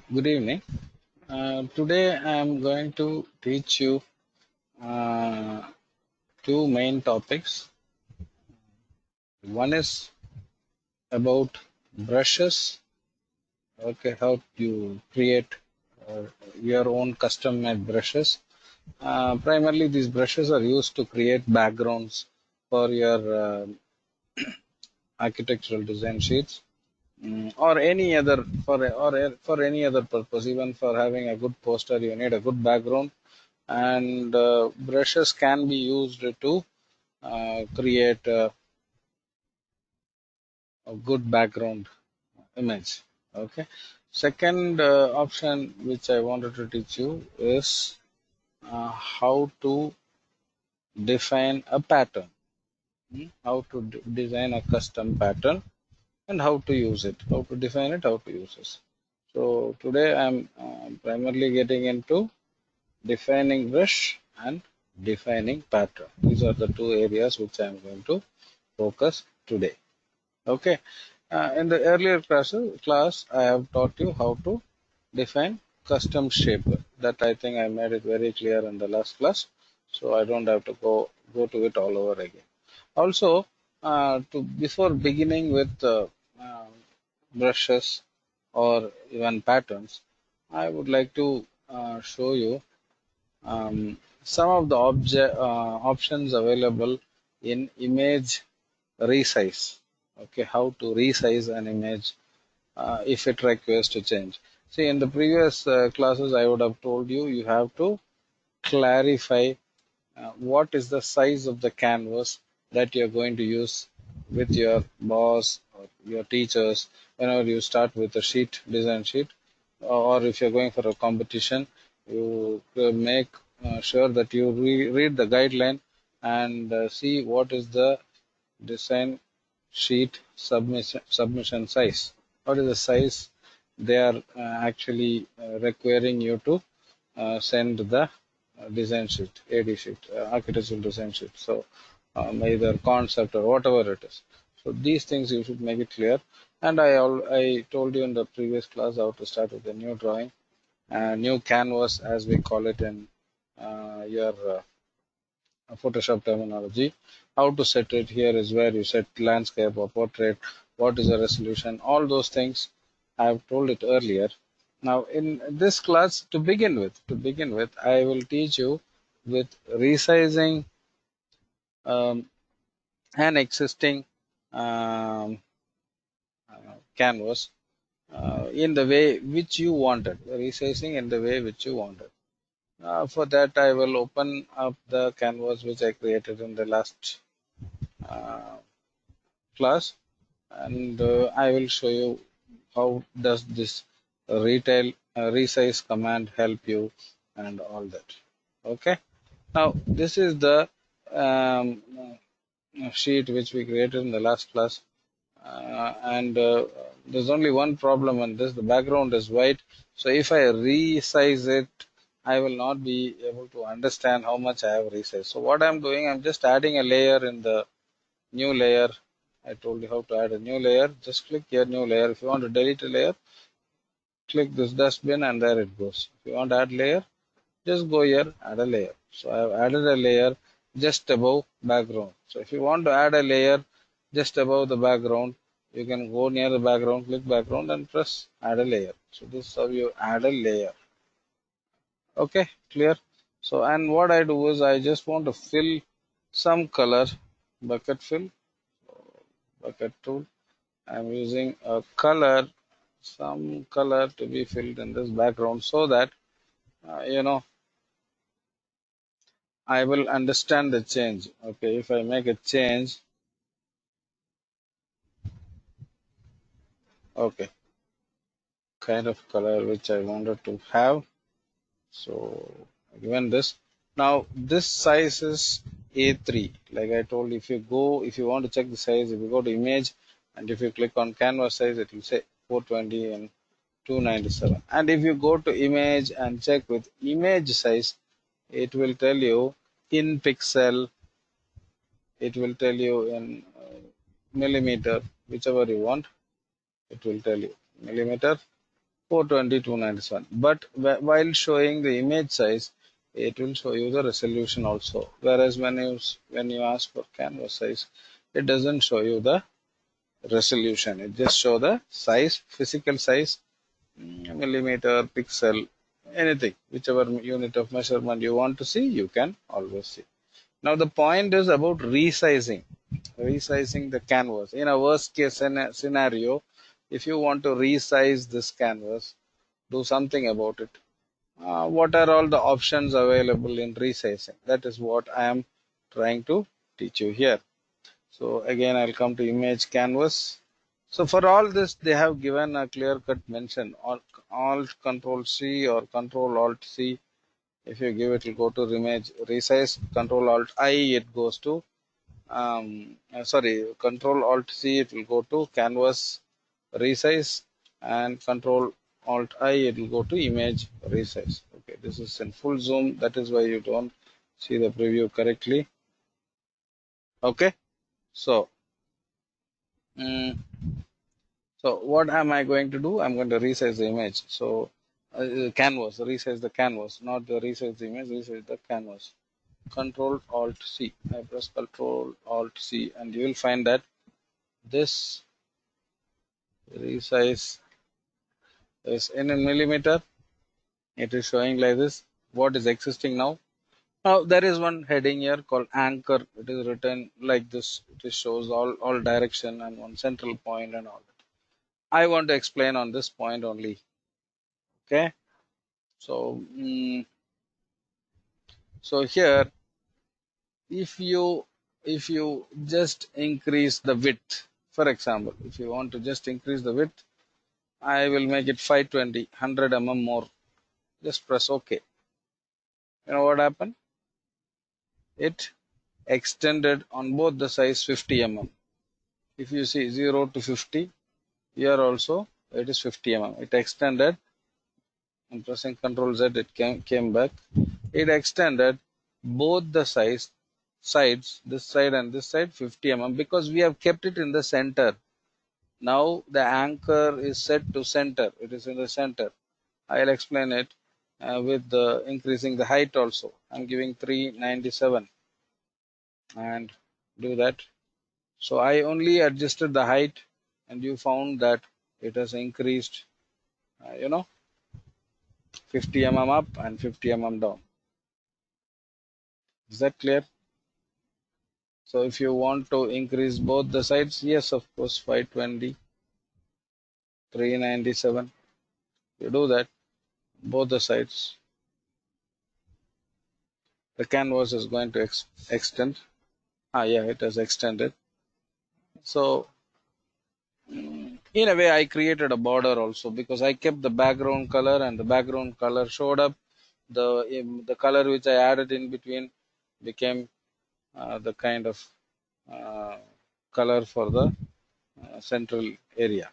Good evening. Today I am going to teach you uh, two main topics. One is about brushes, okay, how you create uh, your own custom made brushes. Primarily, these brushes are used to create backgrounds for your architectural design sheets. Or any other for any other purpose, even for having a good poster, you need a good background, and brushes can be used to create a good background image. Okay. Second option which I wanted to teach you is how to define a pattern. How to design a custom pattern and how to use it, how to define it, how to use it. So today I'm primarily getting into defining brush and defining pattern. These are the two areas which I'm going to focus today. Okay. In the earlier class, I have taught you how to define custom shaper. That I think I made it very clear in the last class, so I don't have to go to it all over again. Also, to before beginning with brushes or even patterns, I would like to show you some of the options available in image resize. Okay, how to resize an image if it requires to change. See, in the previous classes, I would have told you you have to clarify what is the size of the canvas that you're going to use with your boss or your teachers whenever you start with a sheet, design sheet, or if you're going for a competition, you make sure that you read the guideline and see what is the design sheet submission size. What is the size they are actually requiring you to send the design sheet, AD sheet, architectural design sheet. So either concept or whatever it is. So these things you should make it clear. And I told you in the previous class how to start with a new drawing, new canvas as we call it in your Photoshop terminology. How to set it here is where you set landscape or portrait, what is the resolution, all those things I have told it earlier. Now in this class, to begin with, I will teach you with resizing an existing um, canvas in the way which you wanted, resizing in the way which you wanted. For that, I will open up the canvas which I created in the last uh, class, and I will show you how does this resize command help you and all that. Okay. Now this is the um, sheet which we created in the last class, and there's only one problem in this: the background is white. So if I resize it, I will not be able to understand how much I have resized. So what I'm doing, I'm just adding a layer in the new layer. I told you how to add a new layer. Just click here, new layer. If you want to delete a layer, click this dustbin and there it goes. If you want to add layer, just go here, add a layer. So I have added a layer just above background. So if you want to add a layer just above the background, you can go near the background, click background and press add a layer. So this is how you add a layer. Okay, clear? So, and what I do is I just want to fill some color, bucket fill, bucket tool. I'm using a color, some color to be filled in this background so that I will understand the change. Okay, if I make a change, okay, kind of color which I wanted to have. So given this, now this size is A3. Like I told, if you want to check the size, if you go to image and if you click on canvas size, it will say 420 and 297. And if you go to image and check with image size, it will tell you in pixel, it will tell you in millimeter, whichever you want, it will tell you millimeter, 420, 297. But while showing the image size, it will show you the resolution also. Whereas when you ask for canvas size, it doesn't show you the resolution. It just show the size, physical size, millimeter, pixel, anything, whichever unit of measurement you want to see, you can always see. Now the point is about resizing the canvas. In a worst case scenario, if you want to resize this canvas, do something about it. What are all the options available in resizing? That is what I am trying to teach you here. So again, I'll come to image canvas. So for all this, they have given a clear-cut mention. Alt Control C or Control Alt C. If you give it, will go to image resize. Control Alt I, it goes to Control Alt C, it will go to canvas resize, and Control Alt I, it will go to image resize. Okay, this is in full zoom. That is why you don't see the preview correctly. Okay, so. So what am I going to do? I'm going to resize the image. So canvas, resize the canvas, not the resize the image, resize the canvas. Control Alt C. I press Control Alt C, and you will find that this resize is in a millimeter. It is showing like this. What is existing now? Now there is one heading here called anchor. It is written like this. It shows all direction and one central point and all that. I want to explain on this point only. Okay. So, so here, if you just increase the width, for example, if you want to just increase the width, I will make it 520, 100 mm more. Just press OK. You know what happened? It extended on both the sides 50 mm. If you see 0 to 50, here also it is 50 mm. It extended. I'm pressing Ctrl Z. It came back. It extended both the sides, this side and this side, 50 mm, because we have kept it in the center. Now the anchor is set to center. It is in the center. I'll explain it with increasing the height also. I'm giving 397 and do that. So I only adjusted the height, and you found that it has increased, 50 mm up and 50 mm down. Is that clear? So if you want to increase both the sides, yes, of course, 520, 397. You do that, both the sides. The canvas is going to extend. Yeah, it has extended. So in a way, I created a border also, because I kept the background color, and the background color showed up. The color which I added in between became the kind of color for the central area.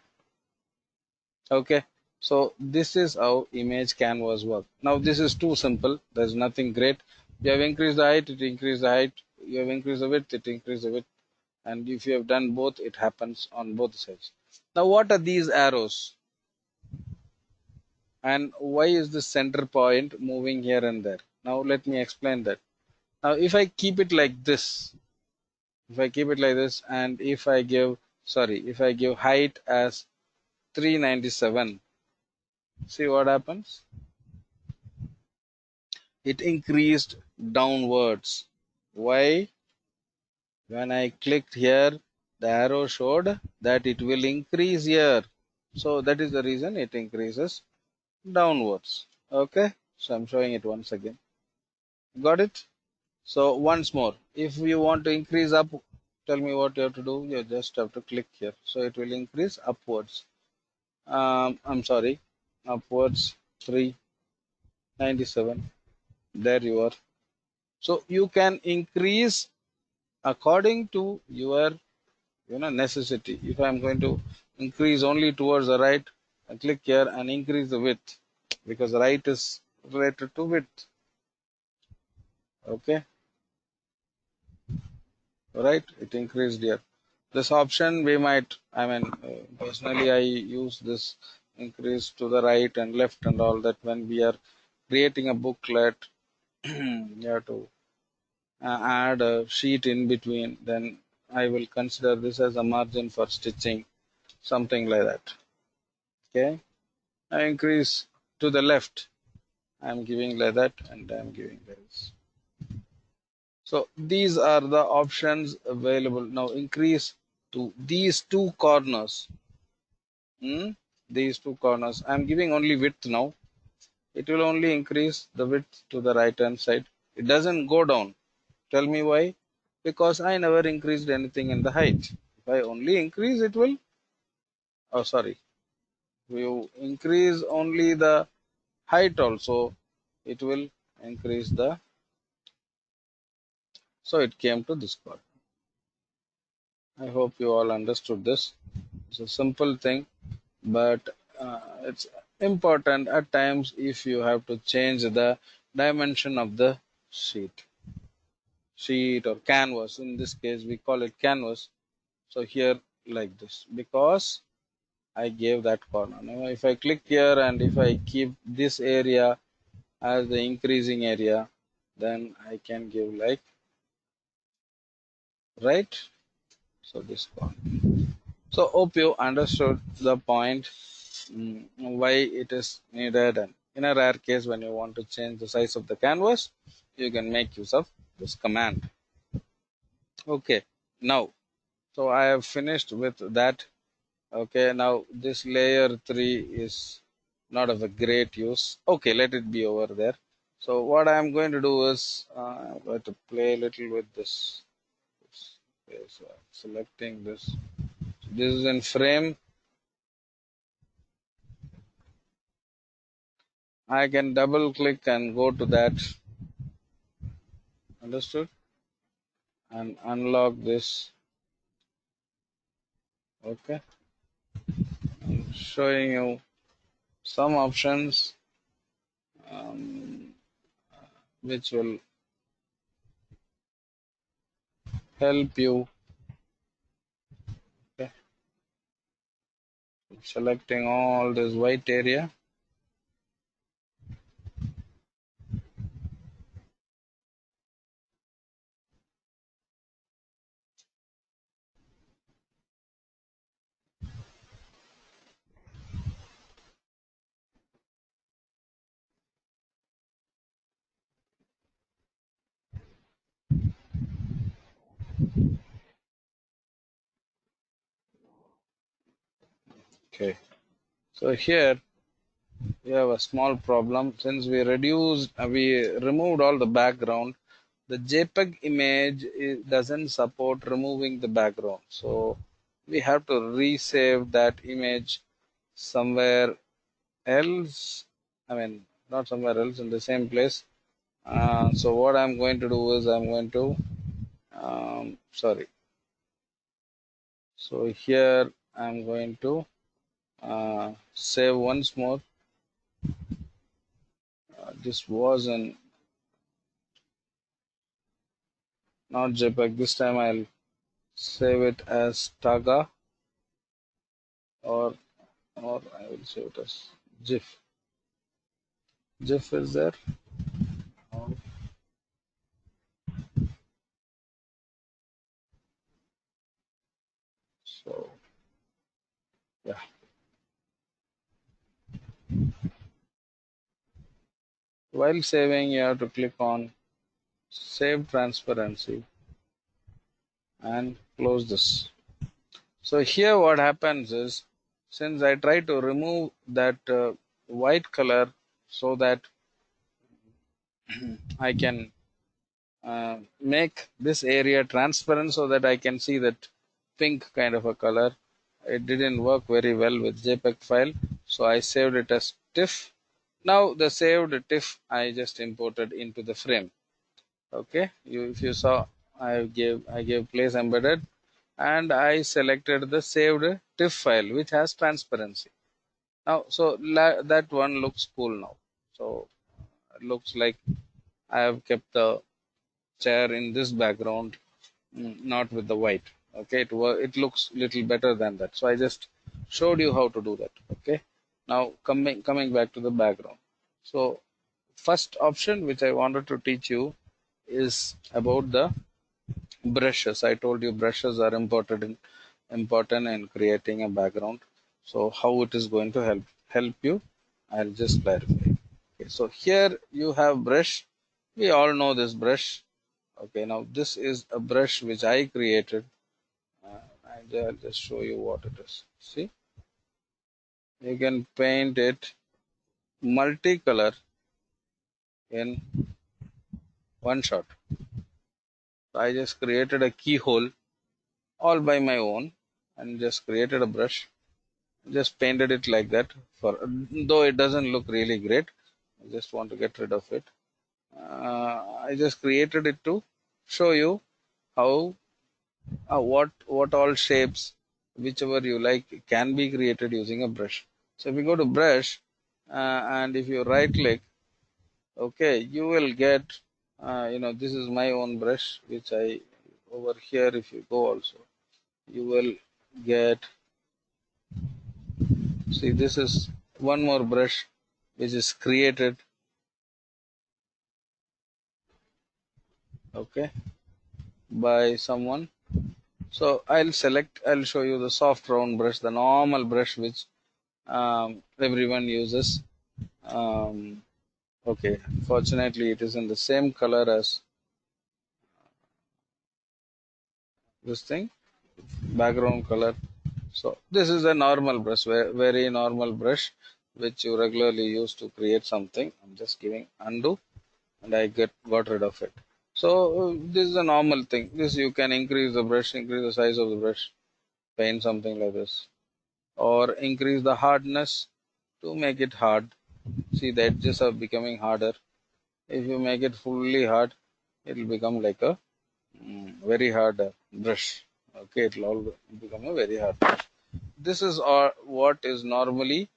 Okay, so this is how image canvas work. Now this is too simple. There's nothing great. You have increased the height, it increased the height. You have increased the width, it increased the width. And if you have done both, it happens on both sides. Now what are these arrows? And why is the center point moving here and there? Now let me explain that. Now if I keep it like this, and if I give height as 397, see what happens? It increased downwards. Why? When I clicked here, the arrow showed that it will increase here. So that is the reason it increases downwards. Okay, so I'm showing it once again. Got it? So once more, if you want to increase up, tell me what you have to do. You just have to click here. So it will increase upwards. Upwards 397. There you are. So you can increase according to your necessity. If I'm going to increase only towards the right, I click here and increase the width, because right is related to width. Okay, right, it increased here. This option we might, personally I use this increase to the right and left and all that. When we are creating a booklet, you have to add a sheet in between, then I will consider this as a margin for stitching, something like that. Okay, I increase to the left, I'm giving like that, and I'm giving this. So these are the options available. Now increase to these two corners. These two corners. I'm giving only width now. It will only increase the width to the right hand side. It doesn't go down. Tell me why? Because I never increased anything in the height. If I only increase, it will. Oh, sorry. If you increase only the height also, it will increase the. So it came to this part. I hope you all understood this. It's a simple thing, but it's important at times if you have to change the dimension of the sheet or canvas. In this case, we call it canvas. So here like this, because I gave that corner. Now if I click here and if I keep this area as the increasing area, then I can give like, right? So this corner. So hope you understood the point, why it is needed, and in a rare case when you want to change the size of the canvas, you can make use of this command. Okay, now, so I have finished with that. Okay, now this layer 3 is not of a great use. Okay, let it be over there. So what I am going to do is I'm going to play a little with this. Okay, so I'm selecting this. This is in frame. I can double click and go to that. Understood? And unlock this. Okay, I'm showing you some options which will help you. Okay, selecting all this white area. Okay, so here we have a small problem. Since we removed all the background, the JPEG image doesn't support removing the background. So we have to resave that image somewhere else. I mean, not somewhere else, in the same place. So what I'm going to do is I'm going to, sorry. So here I'm going to save once more. This was an not JPEG. This time I'll save it as Taga, or I will save it as GIF. GIF is there. So yeah. While saving, you have to click on Save Transparency and close this. So here what happens is, since I try to remove that white color so that I can make this area transparent so that I can see that pink kind of a color, it didn't work very well with JPEG file. So I saved it as TIFF. Now the saved TIFF I just imported into the frame. Okay, if you saw, I gave place embedded, and I selected the saved TIFF file which has transparency. Now, so that one looks cool now. So it looks like I have kept the chair in this background, not with the white. Okay, it looks little better than that. So I just showed you how to do that. Okay, Now coming back to the background. So first option which I wanted to teach you is about the brushes. I told you brushes are important in creating a background. So how it is going to help you, I'll just clarify. Okay, so here you have brush. We all know this brush. Okay, now this is a brush which I created. And I'll just show you what it is. See, you can paint it multicolor in one shot. So I just created a keyhole all by my own and just created a brush, just painted it like that. For though it doesn't look really great, I just want to get rid of it. I just created it to show you how what all shapes, whichever you like, can be created using a brush. So if you go to brush and if you right click, okay, you will get this is my own brush which I over here. If you go also, you will get, see, this is one more brush which is created, okay, by someone. So I'll show you the soft round brush, the normal brush which everyone uses. Okay, fortunately it is in the same color as this thing, background color. So this is a normal brush, very normal brush which you regularly use to create something. I'm just giving undo and I got rid of it. So this is a normal thing. This you can increase the brush, increase the size of the brush, paint something like this, or increase the hardness to make it hard. See, the edges are becoming harder. If you make it fully hard, it will become like a very hard brush. Okay, it will all become a very hard brush. This is what is normally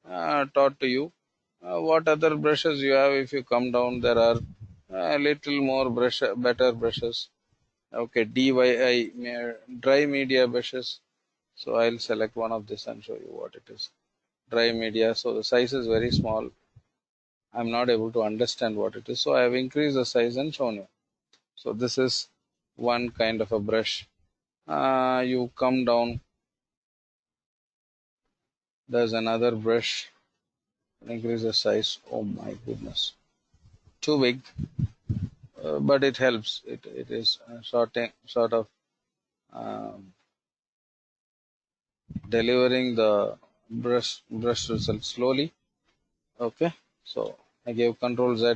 taught to you. What other brushes you have? If you come down, there are a little more better brushes. Okay, DYI dry media brushes. So I'll select one of this and show you what it is. Dry media. So the size is very small. I'm not able to understand what it is. So I have increased the size and shown you. So this is one kind of a brush. You come down. There's another brush. Increase the size. Oh my goodness, too big, but it helps. It is sort of um, delivering the brush result slowly. Okay, so I gave Control Z,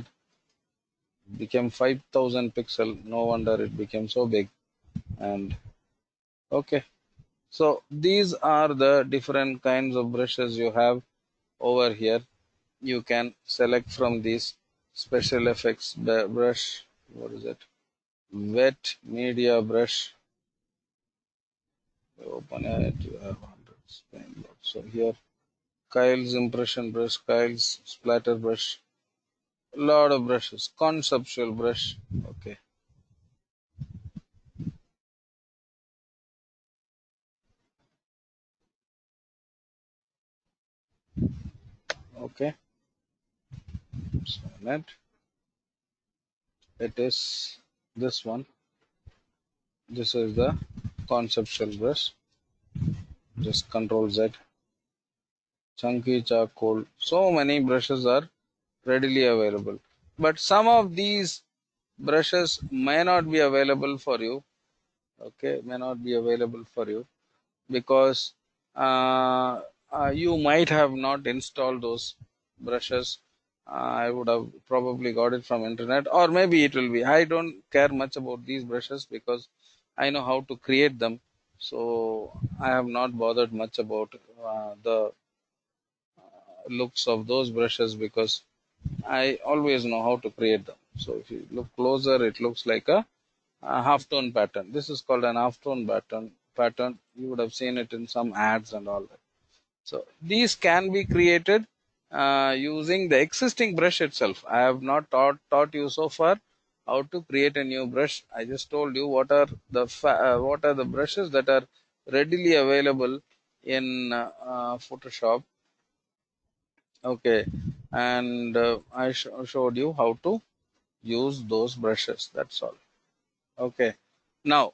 became 5,000 pixel. No wonder it became so big. And okay, so these are the different kinds of brushes you have over here. You can select from these special effects brush. What is it? Wet media brush. Open it. You have hundreds. So here, Kyle's impression brush, Kyle's splatter brush. A lot of brushes. Conceptual brush. Okay. Okay. So net. It is this one. This is the conceptual brush. Just Control Z. Chunky charcoal. So many brushes are readily available. But some of these brushes may not be available for you. Okay, may not be available for you because you might have not installed those brushes. I would have probably got it from internet, or maybe it will be. I don't care much about these brushes because I know how to create them. So I have not bothered much about the looks of those brushes because I always know how to create them. So if you look closer, it looks like a half-tone pattern. This is called an half-tone pattern. You would have seen it in some ads and all that. So these can be created using the existing brush itself. I have not taught you so far how to create a new brush. I just told you what are the brushes that are readily available in Photoshop. Okay, and I showed you how to use those brushes. That's all. Okay, now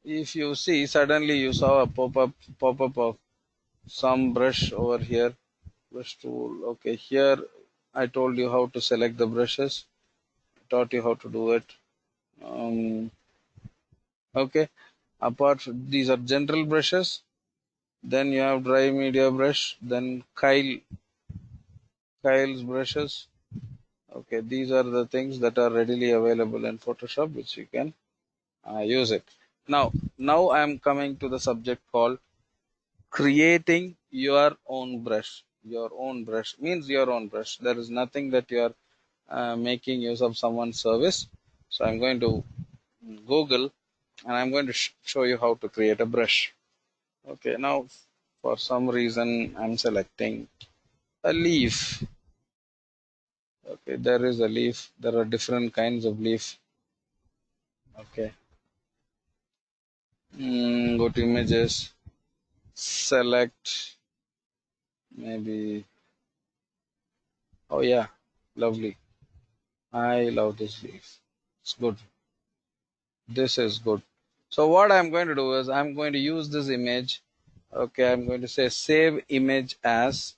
if you see, suddenly you saw a pop up of some brush over here, brush tool. Okay, here I told you how to select the brushes, taught you how to do it. Okay, apart from these are general brushes, then you have dry media brush, then Kyle's brushes. Okay, these are the things that are readily available in Photoshop, which you can use it. Now I am coming to the subject called creating your own brush. Your own brush means your own brush. There is nothing that you are making use of someone's service. So I'm going to Google and I'm going to show you how to create a brush. Okay, now for some reason I'm selecting a leaf. Okay, there is a leaf. There are different kinds of leaf. Okay, go to images, select maybe. Oh yeah, lovely. I love this leaf. It's good. This is good. So what I'm going to do is I'm going to use this image. Okay, I'm going to say save image as.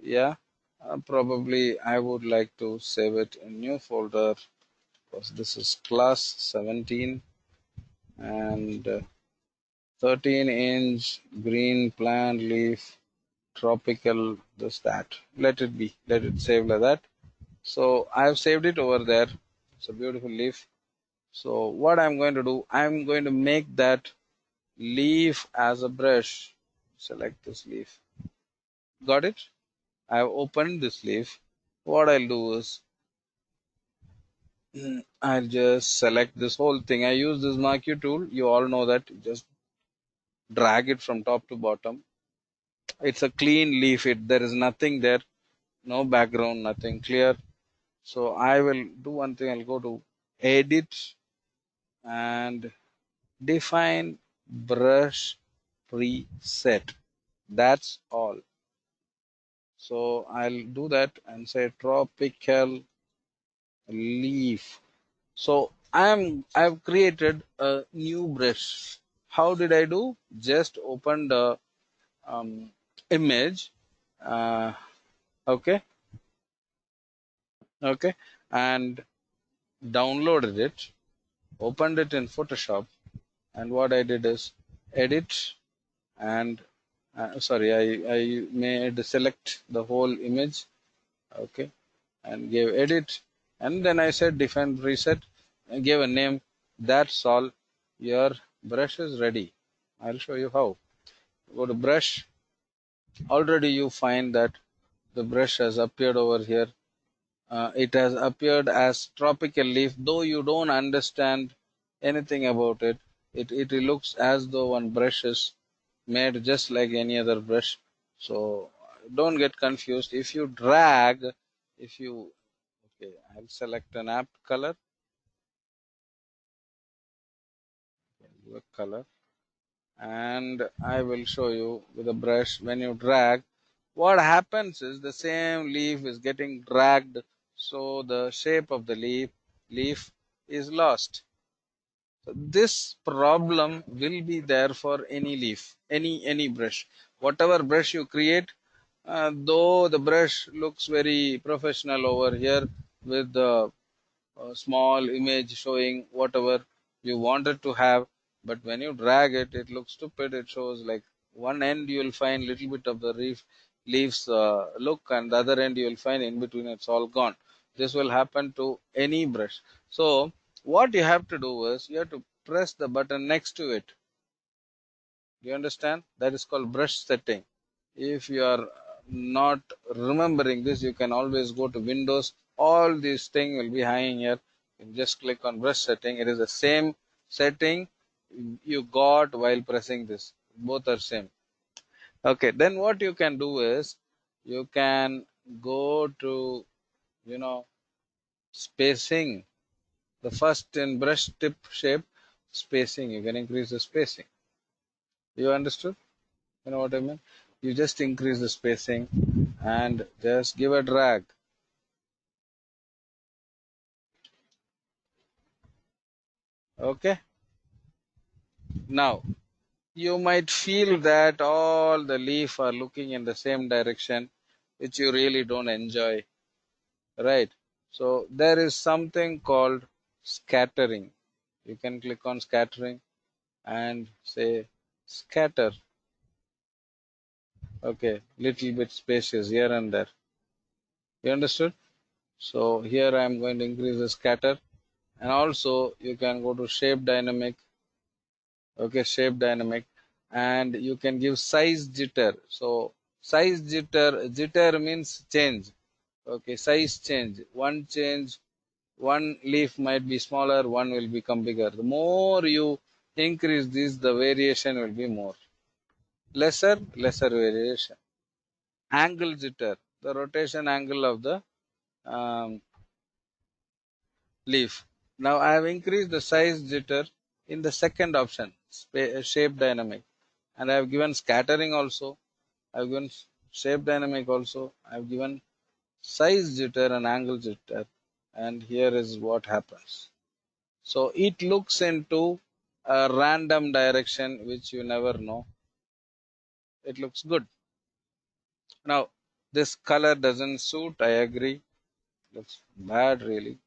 Yeah, probably I would like to save it in new folder because this is class 17 and 13-inch green plant leaf tropical this that. Let it be. Let it save like that. So I have saved it over there. It's a beautiful leaf. So what I'm going to do, I'm going to make that leaf as a brush. Select this leaf. Got it? I've opened this leaf. What I'll do is I'll just select this whole thing. I use this marquee tool. You all know that. Just drag it from top to bottom. It's a clean leaf. There is nothing there. No background, nothing clear. So I will do one thing. I'll go to edit and define brush preset. That's all. So I'll do that and say tropical leaf. So I've created a new brush. How did I do? Just open the um, image. Uh, okay, okay, and downloaded it. Opened it in Photoshop, and what I did is edit and sorry, I made select the whole image. Okay, and gave edit, and then I said define preset and gave a name. That's all. Your brush is ready. I'll show you how. Go to brush. Already you find that the brush has appeared over here. It has appeared as tropical leaf, though you don't understand anything about it. It looks as though one brush is made just like any other brush. So don't get confused. If you drag, if you okay, I'll select an apt color, a color, and I will show you with a brush. When you drag, what happens is the same leaf is getting dragged, so the shape of the leaf is lost. So this problem will be there for any leaf, any brush. Whatever brush you create, though the brush looks very professional over here with the a small image showing whatever you wanted to have, but when you drag it, it looks stupid. It shows like one end you will find little bit of the leaves look, and the other end you will find in between it's all gone. This will happen to any brush. So what you have to do is you have to press the button next to it. You understand? That is called brush setting. If you are not remembering this, you can always go to Windows. All these things will be hanging here. You just click on brush setting. It is the same setting you got while pressing this. Both are same. Okay, then what you can do is you can go to, you know, spacing. The first in brush tip shape, spacing. You can increase the spacing. You understood? You know what I mean? You just increase the spacing and just give a drag. Okay. Now you might feel that all the leaf are looking in the same direction, which you really don't enjoy, right? So there is something called scattering. You can click on scattering and say scatter. Okay, little bit spacious here and there. You understood? So here I am going to increase the scatter, and also you can go to shape dynamic. Okay, shape dynamic, and you can give size jitter. So size jitter means change. Okay, size change, one leaf might be smaller, one will become bigger. The more you increase this, the variation will be more. Lesser variation. Angle jitter, the rotation angle of the um, leaf. Now I have increased the size jitter in the second option, shape dynamic, and I have given scattering also. I have given shape dynamic also. I have given size jitter and angle jitter, and here is what happens. So it looks into a random direction which you never know. It looks good. Now this color doesn't suit. I agree. Looks bad really.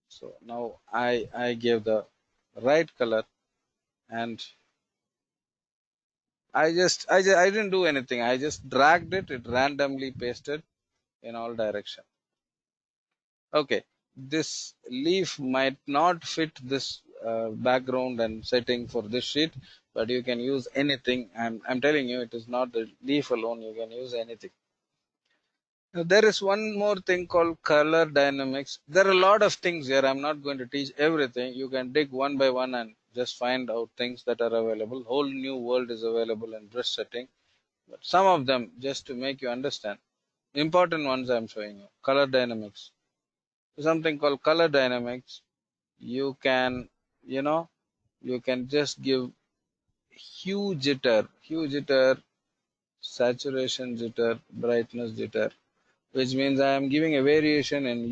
So now I gave the right color, and I didn't do anything. I just dragged it. It randomly pasted in all direction. Okay, this leaf might not fit this background and setting for this sheet, but you can use anything. I'm telling you, it is not the leaf alone. You can use anything. Now, there is one more thing called color dynamics. There are a lot of things here. I'm not going to teach everything. You can dig one by one and just find out things that are available. Whole new world is available in brush setting. But some of them, just to make you understand, important ones I'm showing you. Color dynamics. Something called color dynamics. You can, you know, you can just give hue jitter, saturation jitter, brightness jitter, which means I am giving a variation in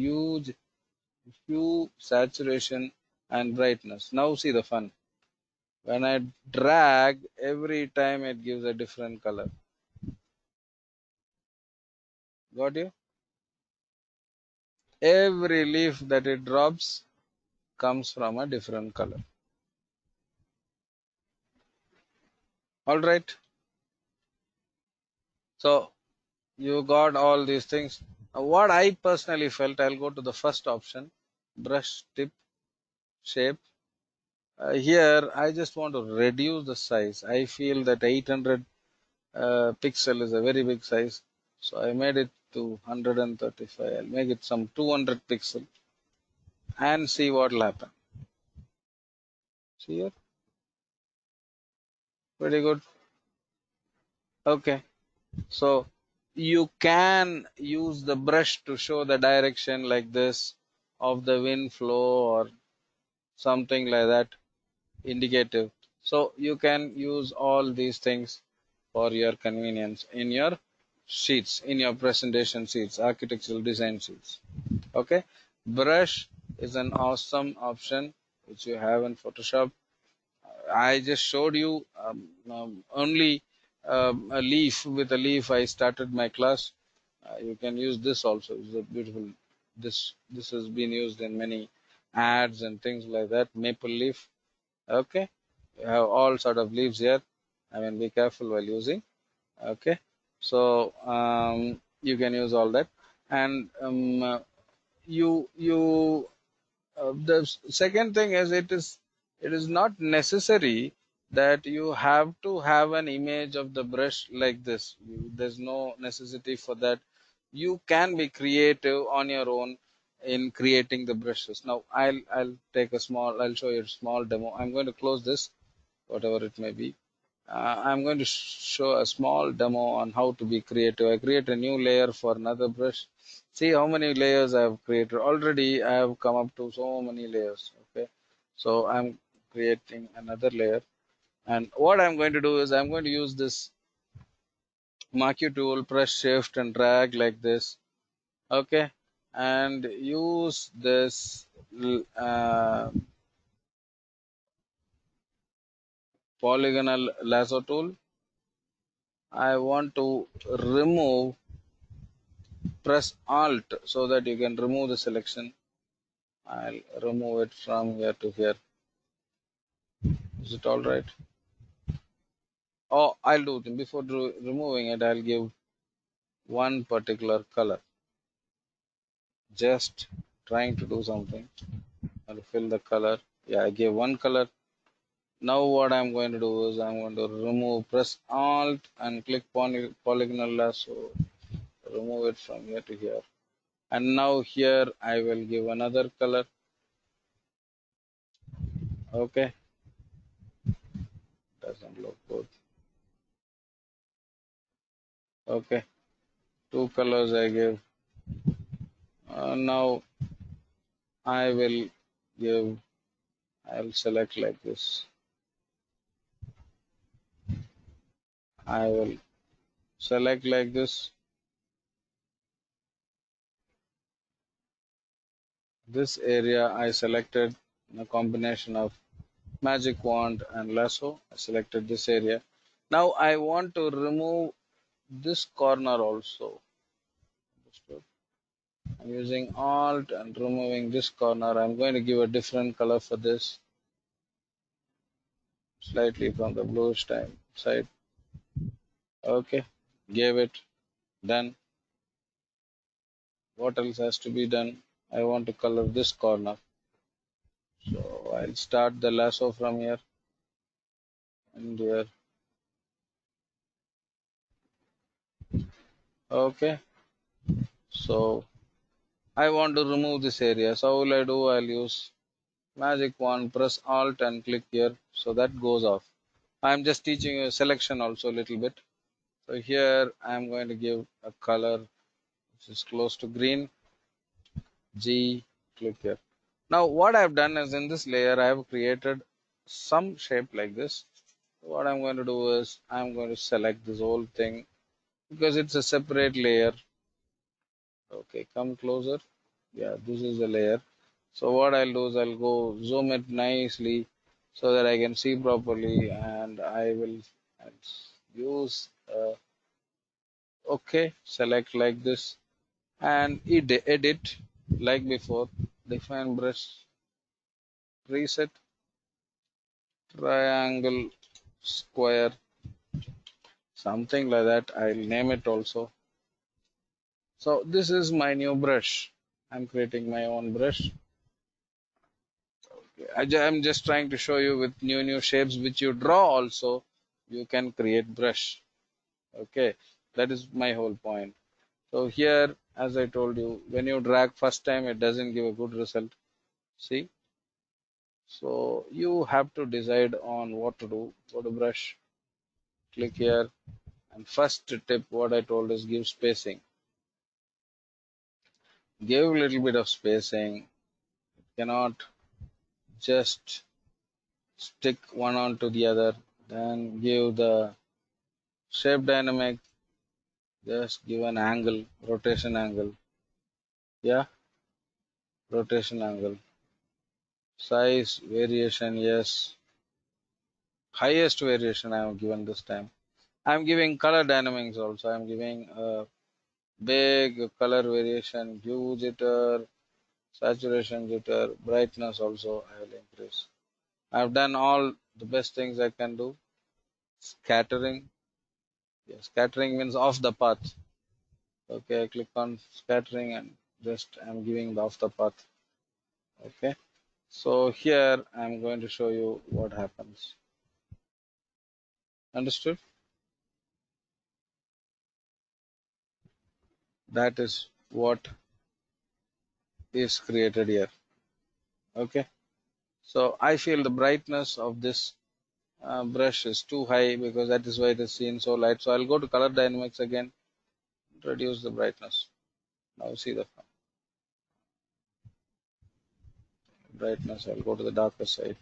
hue, saturation, and brightness. Now see the fun. When I drag, every time it gives a different color. Got you? Every leaf that it drops comes from a different color. All right. So you got all these things. What I personally felt, I'll go to the first option, brush tip shape. Here I just want to reduce the size. I feel that 800 pixel is a very big size, so I made it to 135. I'll make it some 200 pixel and see what will happen. See here, pretty good. Okay, so you can use the brush to show the direction like this of the wind flow or something like that, indicative. So you can use all these things for your convenience in your sheets, in your presentation sheets, architectural design sheets. Okay, brush is an awesome option which you have in Photoshop. I just showed you only a leaf. With a leaf I started my class. You can use this also. It's a beautiful. This has been used in many ads and things like that. Maple leaf. Okay, you have all sort of leaves here. I mean, be careful while using. Okay, so you can use all that, and you the second thing is, it is not necessary that you have to have an image of the brush like this. There's no necessity for that. You can be creative on your own in creating the brushes. Now I'll show you a small demo. I'm going to close this, whatever it may be. I'm going to show a small demo on how to be creative. I create a new layer for another brush. See how many layers I have created. Already I have come up to so many layers. Okay, so I'm creating another layer, and what I'm going to do is I'm going to use this marquee tool, press shift and drag like this. Okay, and use this polygonal lasso tool. I want to remove, press alt so that you can remove the selection. I'll remove it from here to here. Is it all right? Oh, I'll do it. Before removing it, I'll give one particular color. Just trying to do something. I'll fill the color. Yeah, I gave one color. Now what I'm going to do is I'm going to remove, press alt and click polygonal lasso. Remove it from here to here. And now here I will give another color. Okay, doesn't look good. Okay, two colors I give. Now I will give, I'll select like this. I will select like this. This area I selected in a combination of magic wand and lasso. I selected this area. Now I want to remove this corner also. Understood? I'm using alt and removing this corner. I'm going to give a different color for this, slightly from the bluish side. Okay, gave it, done. What else has to be done? I want to color this corner. So I'll start the lasso from here and here. Okay, so I want to remove this area. So how will I do? I'll use magic wand, press alt and click here. So that goes off. I'm just teaching you selection also a little bit. So here I'm going to give a color which is close to green. G, click here. Now what I've done is in this layer I have created some shape like this. What I'm going to do is I'm going to select this whole thing because it's a separate layer. Okay, come closer. Yeah, this is the layer. So what I'll do is I'll go zoom it nicely so that I can see properly, and I will use okay, select like this and edit like before, define brush, preset, triangle, square, something like that. I'll name it also. So this is my new brush. I'm creating my own brush. I'm just trying to show you with new shapes which you draw also you can create brush. Okay, that is my whole point. So here, as I told you, when you drag first time it doesn't give a good result. See, so you have to decide on what to do. Go to brush, click here, and first tip what I told is give spacing. Give a little bit of spacing. Cannot just stick one onto the other. Then give the shape dynamic. Just give an angle, rotation angle. Yeah, rotation angle. Size variation, yes. Highest variation I have given this time. I'm giving color dynamics also. I'm giving a big color variation, hue jitter, saturation jitter, brightness also I will increase. I've done all the best things I can do. Scattering. Yes, scattering means off the path. Okay, I click on scattering and just I'm giving the off the path. Okay. So here I'm going to show you what happens. Understood? That is what is created here. Okay. So I feel the brightness of this brush is too high because that is why it is seen so light. So I'll go to color dynamics again, reduce the brightness. Now see the brightness. I'll go to the darker side.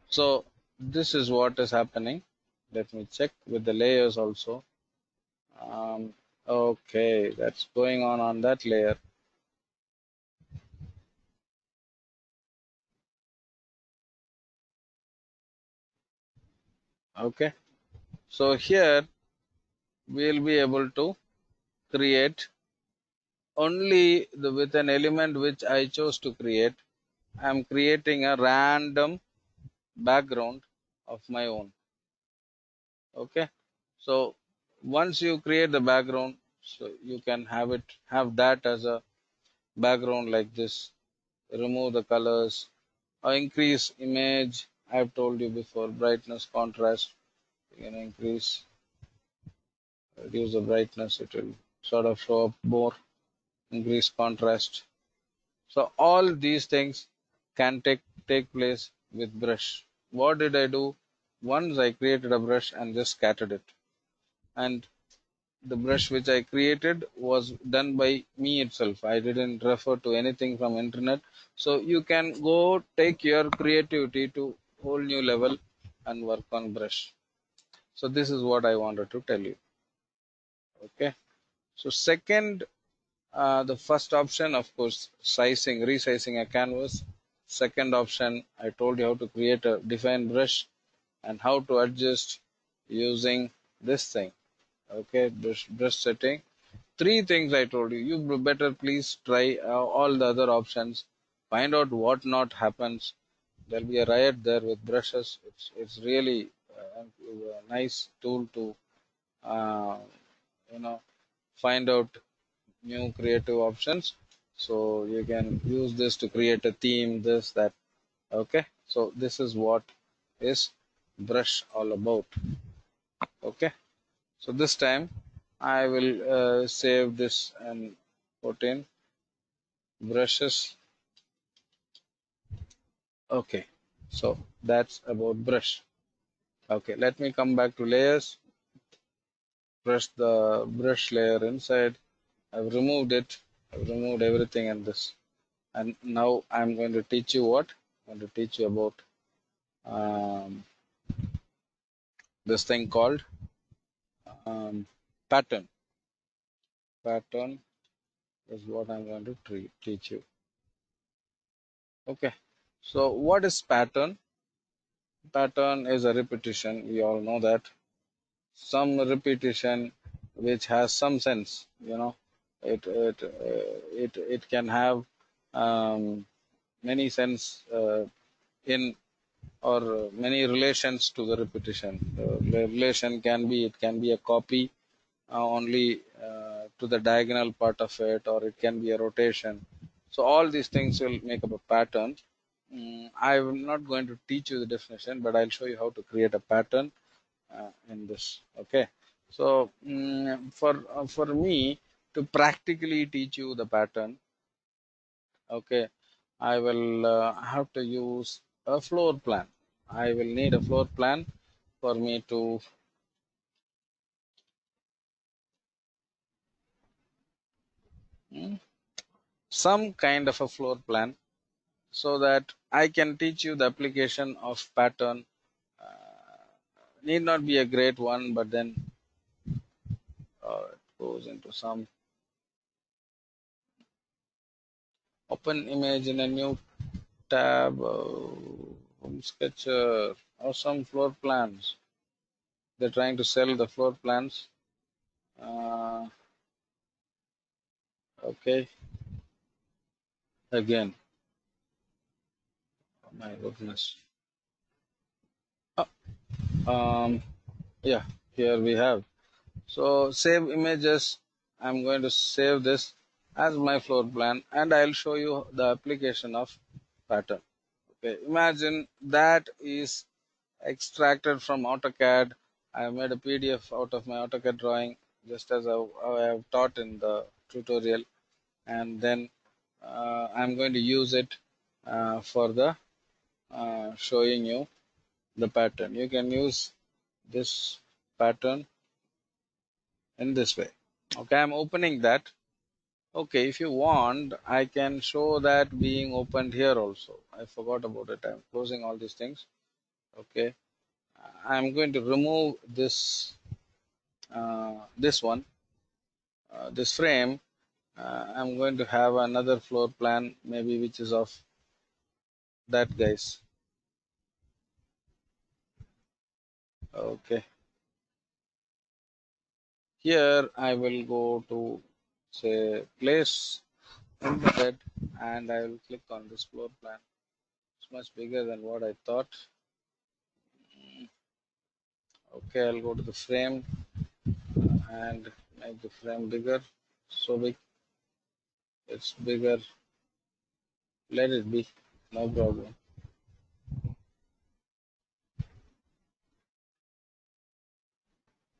So this is what is happening. Let me check with the layers also. Okay, that's going on that layer. Okay, so here we'll be able to create only with an element which I chose to create. I'm creating a random background of my own. Okay, so once you create the background, so you can have that as a background like this. Remove the colors or increase image. I've told you before, brightness, contrast. You can increase, reduce the brightness, it will sort of show up more. Increase contrast. So all these things can take place with brush. What did I do? Once I created a brush and just scattered it, and the brush which I created was done by me itself. I didn't refer to anything from internet. So you can go take your creativity to whole new level and work on brush. So this is what I wanted to tell you. Okay. So second, the first option, of course, resizing a canvas. Second option, I told you how to create a defined brush and how to adjust using this thing. Okay, brush setting. Three things I told you. You better please try all the other options. Find out what not happens. There'll be a riot there with brushes. It's really a nice tool to uh, you know find out new creative options. So you can use this to create a theme, this, that. Okay. So this is what is brush all about. Okay. So this time I will save this and put in brushes. Okay. So that's about brush. Okay. Let me come back to layers. Press the brush layer inside. I've removed it. I've removed everything in this. And now I'm going to teach you what? I'm going to teach you about um, this thing called pattern. Pattern is what I'm going to teach you. Okay. So what is pattern? Pattern is a repetition. We all know that. Some repetition which has some sense. It can have many sense in or many relations to the repetition. The relation can be a copy only to the diagonal part of it, or it can be a rotation. So all these things will make up a pattern. I'm not going to teach you the definition, but I'll show you how to create a pattern in this. Okay. So for me to practically teach you the pattern, okay, I will have to use a floor plan. I will need a floor plan for me to mm, some kind of a floor plan so that I can teach you the application of pattern. Need not be a great one, but then it goes into some open image in a new tab, home sketcher, or some floor plans. They're trying to sell the floor plans. Uh, okay, again, oh my goodness. Um, yeah, here we have. So save images. I'm going to save this as my floor plan, and I'll show you the application of pattern. Okay, imagine that is extracted from AutoCAD. I made a PDF out of my AutoCAD drawing, just as I have taught in the tutorial, and then I'm going to use it for the showing you the pattern. You can use this pattern in this way. Okay, I'm opening that. Okay, if you want, I can show that being opened here also. I forgot about it. I'm closing all these things. Okay, I'm going to remove this one, this frame. I'm going to have another floor plan, maybe which is of that guys. Okay, here I will go to say place in the bed, and I will click on this floor plan. It's much bigger than what I thought. Okay, I'll go to the frame and make the frame bigger. So big, it's bigger. Let it be, no problem.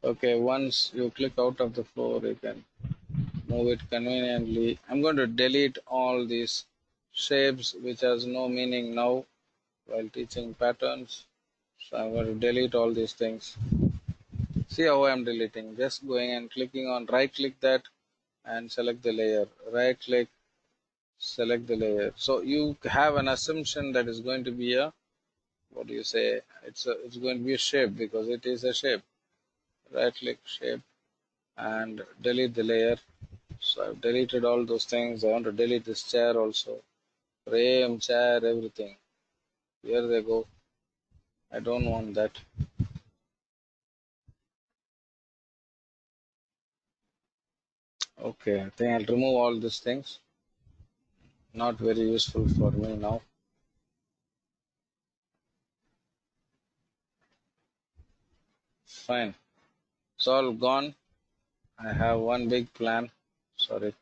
Okay, once you click out of the floor, you can move it conveniently. I'm going to delete all these shapes which has no meaning now while teaching patterns. So I'm going to delete all these things. See how I'm deleting. Just going and clicking on right click that and select the layer. Right click, select the layer. So you have an assumption that is going to be a, what do you say? It's going to be a shape because it is a shape. Right click shape and delete the layer. So I've deleted all those things. I want to delete this chair also. Frame, chair, everything. Here they go. I don't want that. Okay, I think I'll remove all these things. Not very useful for me now. Fine. It's all gone. I have one big plan. Sorry.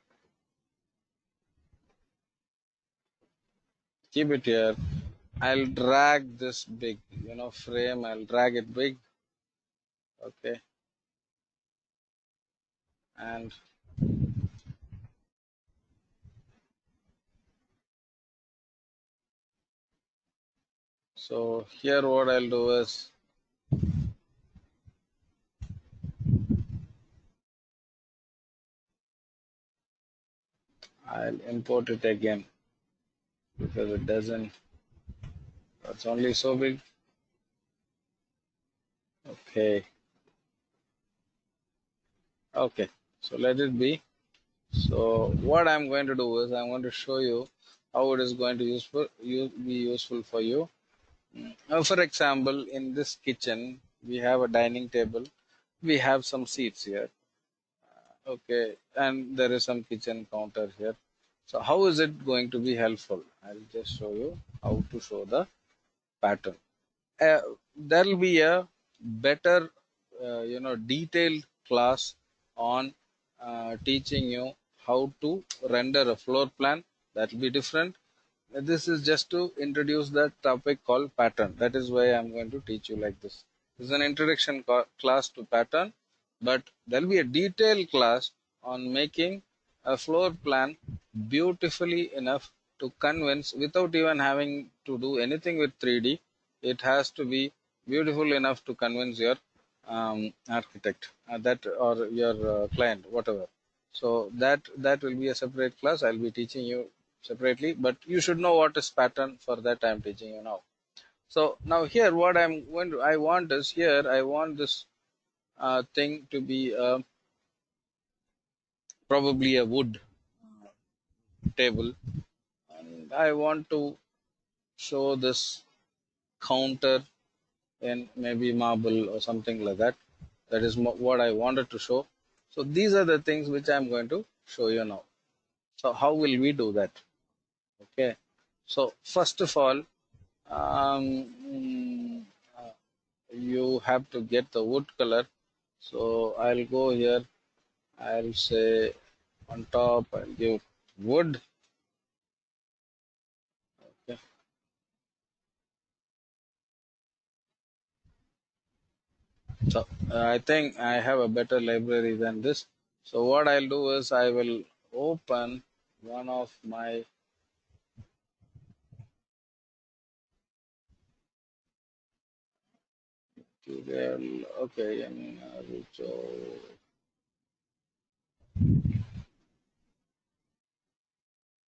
Keep it here. I'll drag this big, frame. I'll drag it big. Okay. And so here what I'll do is I'll import it again because it doesn't, it's only so big. Okay. Okay. So let it be. So what I'm going to do is I'm going to show you how it is going to be useful for you. Now, for example, in this kitchen, we have a dining table. We have some seats here. Okay, and there is some kitchen counter here. So how is it going to be helpful? I'll just show you how to show the pattern. There will be a better, detailed class on teaching you how to render a floor plan. That will be different. This is just to introduce the topic called pattern. That is why I'm going to teach you like this. This is an introduction class to pattern, but there will be a detailed class on making a floor plan beautifully enough to convince without even having to do anything with 3D. It has to be beautiful enough to convince your architect that or your client, whatever. So that will be a separate class. I'll be teaching you separately, but you should know what is pattern. For that I'm teaching you now. So now here what I want is, here I want this thing to be probably a wood table, and I want to show this counter in maybe marble or something like that. That is what I wanted to show. So these are the things which I'm going to show you now. So how will we do that? Okay, so first of all, um, you have to get the wood color. So I'll go here, I'll say on top, I'll give wood. Okay. So I think I have a better library than this. So what I'll do is I will open one of my tutorial. Okay, and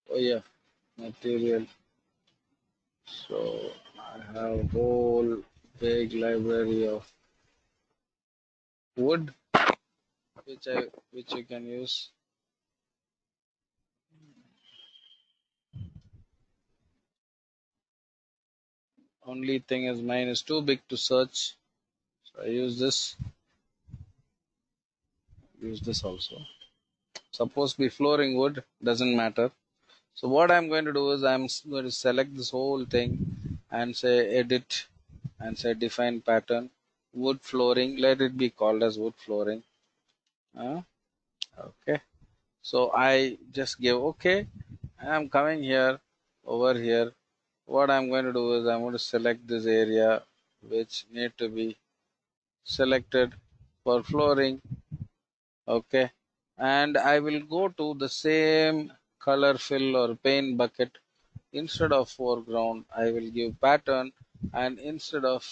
oh yeah, material. So I have whole. big library of wood, which you can use. Only thing is mine is too big to search, so I use this also. Supposed to be flooring wood, doesn't matter. So what I'm going to do is I'm going to select this whole thing and say edit and say define pattern, wood flooring. Let it be called as wood flooring. Okay. So I just give okay. I'm coming here over here. What I'm going to do is I'm going to select this area which need to be selected for flooring. Okay. And I will go to the same color fill or paint bucket. Instead of foreground, I will give pattern, and instead of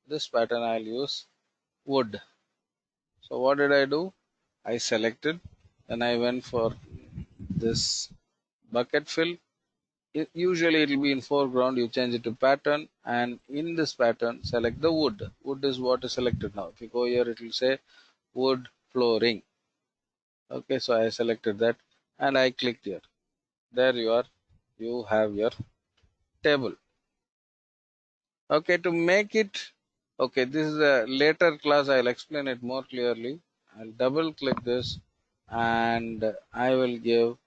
this pattern, I'll use wood. So what did I do? I selected, and I went for this bucket fill. Usually it will be in foreground. You change it to pattern, and in this pattern, select the wood. Wood is what is selected now. If you go here, it will say wood flooring. Okay, so I selected that, and I clicked here. There you are. You have your table. Okay, to make it, okay, this is a later class. I'll explain it more clearly. I'll double click this, and I will give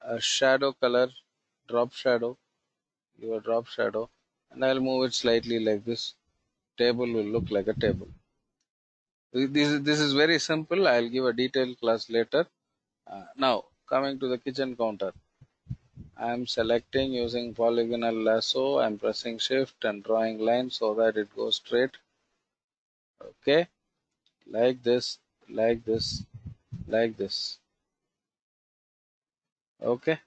a shadow color, drop shadow, give a drop shadow, and I'll move it slightly like this. Table will look like a table. This is very simple. I'll give a detailed class later. Now coming to the kitchen counter, I'm selecting using polygonal lasso. I'm pressing shift and drawing lines so that it goes straight. Okay, like this, like this, like this. Okay,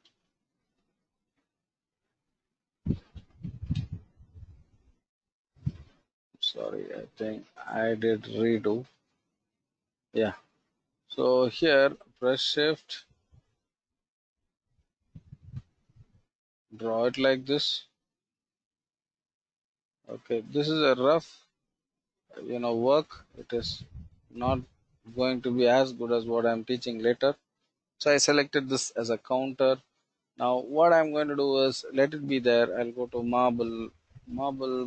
sorry, I think I did redo. Yeah, so here press shift, draw it like this. Okay, this is a rough work. It is not going to be as good as what I'm teaching later. So I selected this as a counter. Now what I'm going to do is let it be there. I'll go to marble, marble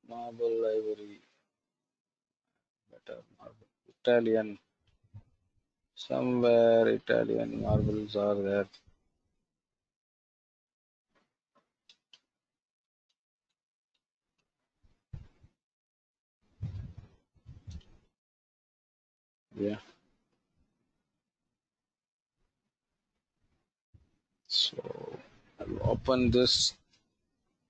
ivory, better marble, Italian. Somewhere Italian marbles are there. Yeah. So I'll open this.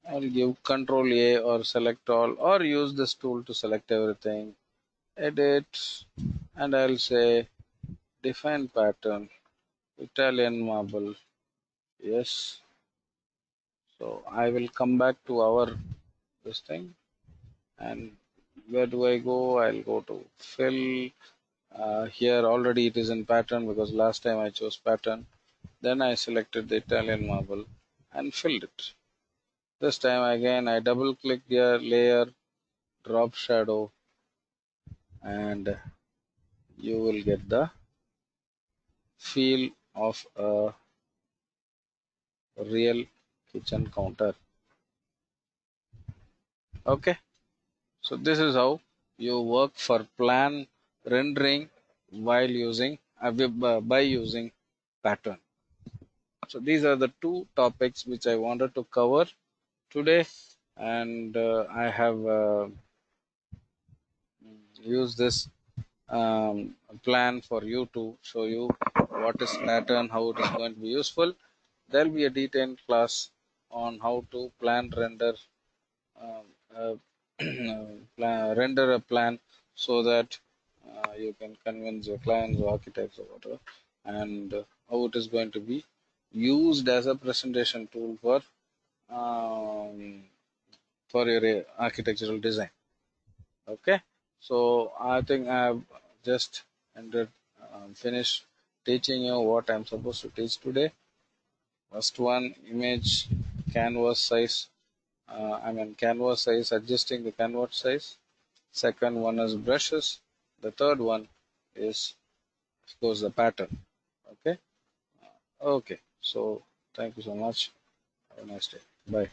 I'll give Control A or select all, or use this tool to select everything. Edit, and I'll say define pattern, Italian marble. Yes. So I will come back to our this thing, and where do I go? I'll go to fill. Here already it is in pattern because last time I chose pattern. Then I selected the Italian marble and filled it. This time again I double click the layer, drop shadow, and you will get the feel of a real kitchen counter. Okay, so this is how you work for plan rendering while using by using pattern. So these are the two topics which I wanted to cover today, and I have used this plan for you to show you what is pattern, how it is going to be useful. There will be a detailed class on how to plan render um, uh, render a plan so that you can convince your clients or architects or whatever, and how it is going to be used as a presentation tool um, for your architectural design. Okay, so I think I've just ended, finished teaching you what I'm supposed to teach today. First one, image canvas size. I mean canvas size, adjusting the canvas size. Second one is brushes. The third one is of course the pattern. Okay. Okay. So thank you so much. Have a nice day. Bye.